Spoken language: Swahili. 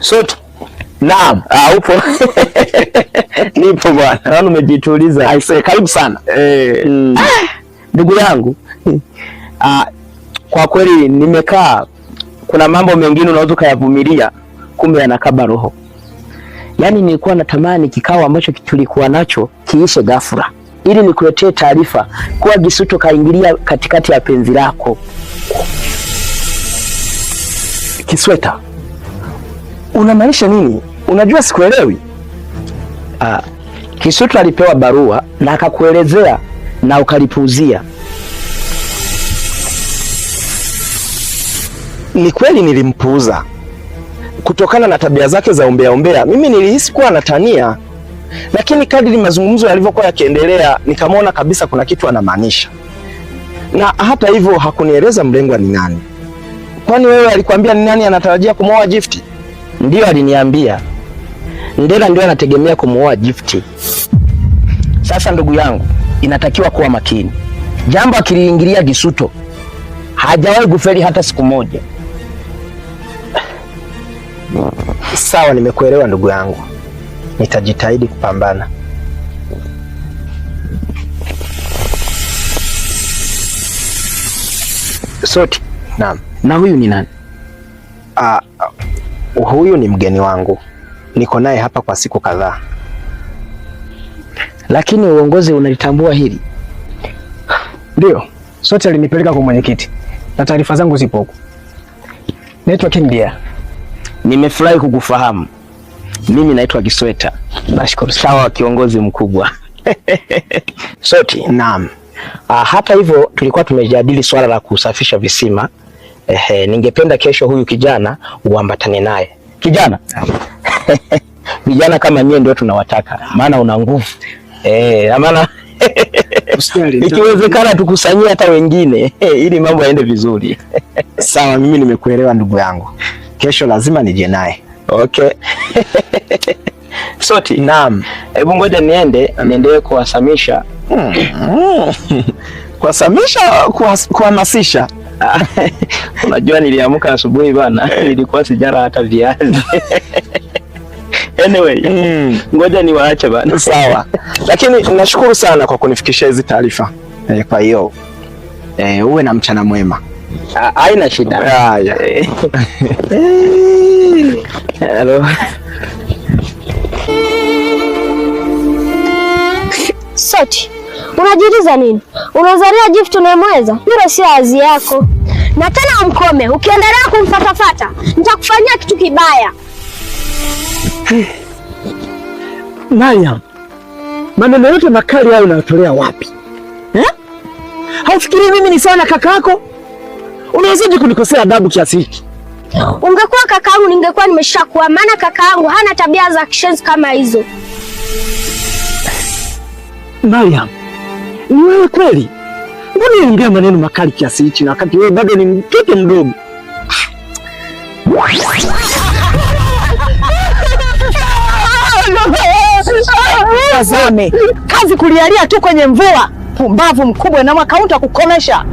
Sote. Naam. Upo? Nipo bwana. Naona umejituliza. Aise, karibu sana. Ndugu yangu. Kwa kweli nimekaa, kuna mambo mengine unaweza kuyavumilia, kumbe yanakaba roho. Yaani nilikuwa natamani kikao ambacho tulikuwa nacho kiishe ghafla, ili nikuletee taarifa kuwa Gisuto kaingilia katikati ya penzi lako. Kisweta, unamaanisha nini? Unajua sikuelewi. Gisuto alipewa barua na akakuelezea na ukalipuuzia. Ni kweli nilimpuuza. Kutokana na tabia zake za ombea, mimi nilihisi kuwa anatania, lakini kadri mazungumzo yalivyokuwa yakiendelea nikamwona kabisa kuna kitu anamaanisha. Na hata hivyo hakunieleza mlengwa ni nani. Kwani wewe alikwambia ni nani anatarajia kumwoa Gift? Ndio, aliniambia Ndela ndio anategemea kumwoa Gift. Sasa ndugu yangu, inatakiwa kuwa makini. Jambo akiliingilia Gisuto hajawahi kufeli hata siku moja. Sawa, nimekuelewa ndugu yangu. Nitajitahidi kupambana. Sote. Naam. Na huyu ni nani? Huyu ni mgeni wangu. Niko naye hapa kwa siku kadhaa. Lakini uongozi unalitambua hili? Ndio, Sote alinipeleka kwa mwenyekiti na taarifa zangu zipo huko. Naitwa King Deer. Nimefurahi kukufahamu. Mimi naitwa Kisweta. Nashukuru sawa, kiongozi mkubwa. Sote. Naam. Hata hivyo tulikuwa tumejadili swala la kusafisha visima. Ningependa kesho huyu kijana uambatane naye. Kijana? Vijana kama nyie ndio tunawataka, maana una nguvu. Maana ikiwezekana tukusanyie hata wengine ili mambo yaende vizuri. Sawa, mimi nimekuelewa ndugu yangu. Kesho lazima nije naye. Okay. Sote. Naam. Hebu ngoja niendelee kuwasamisha. Kuwasamisha, kuhamasisha. Unajua niliamka asubuhi bana, nilikuwa sijara hata viazi. Anyway, ngoja niwaache bana. Sawa. Lakini nashukuru sana kwa kunifikishia hizi taarifa. Kwa hiyo uwe na mchana mwema. Haina shida. Hello. Sote, unajiuliza nini? Unazalia Gift unayemweza? Hilo si azi yako. Na tena mkome, ukiendelea kumfatafata, nitakufanyia kitu kibaya. Mariam, maneno yote makali hayo unayotolea wapi? Haufikiri mimi ni sawa na kaka yako? Unawezaje kunikosea adabu kiasi hiki? Ungekuwa kakaangu ningekuwa nimeshakuwa, maana kakaangu hana tabia za kishenzi kama hizo. Mariam, ni wewe kweli? Mbona unaongea maneno makali kiasi hichi na wakati wewe bado ni mtoto mdogo? Tazame, kazi kulialia tu kwenye mvua. Pumbavu mkubwa na mwaka utakukomesha.